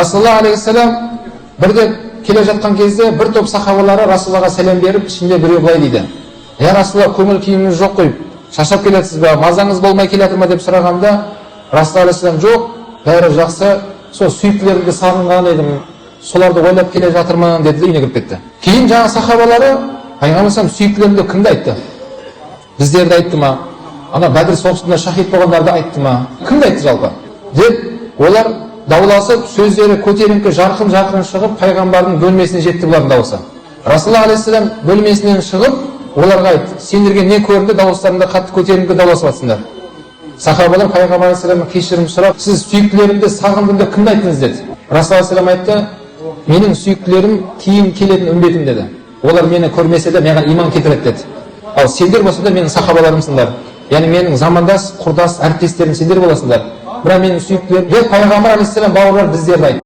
Rasulullah aleyhisselam birde келе жатқан кезде bir топ сахабалары Расулаллаға сәлем беріп, ішінде біреу былай дейді: "Я Расулалла, көңіл күйіңіз жоқ қой, шаршап келесіз бе, мазаңыз болмай келатыр ма?" деп сұрағанда, Расулалла алейхиссалам: "Жоқ, бәрі жақсы, сол сүйіктілерімді сағынған едім, соларды ойлап келе жатырмын" деді, үйіне кіріп кетті. Кейін жаңа сахабалары Пайғамбар сүйіктілерімді кімді айтты? Біздерді айтты ма? Ана Бәдір соғысында шахид болғандарды айтты ма? Кімді айтты жалпы? Деп олар дауласып, сөздері көтеріңкі жарқын шығып, пайғамбардың бөлмесіне жетті бұлардың дауысы. Расулалла алейхиссалам бөлмесінен шығып, оларға айтты: "Сендерге не көрінді, дауыстарында қатты көтеріңкі дауласып жатсыңдар?" Сахабалар пайғамбар алейхиссаламнан кешірім сұрап: "Сіз сүйіктілерімді сағындым деп кімді айттыңыз?" деді. Расулалла алейхиссалам айтты: "Менің сүйіктілерім кейін келетін үмбетім" деді. "Олар мені көрмесе де маған иман келтіреді" деді. "Ал сендер болса да менің сахабаларымсыңдар. Яғни менің замандас, құрдас, әріптестерім сендер боласыңдар. Бірақ менің сүйіктілерім" деп пайғамбар алейхиссалам бауырлар біздерді айтты.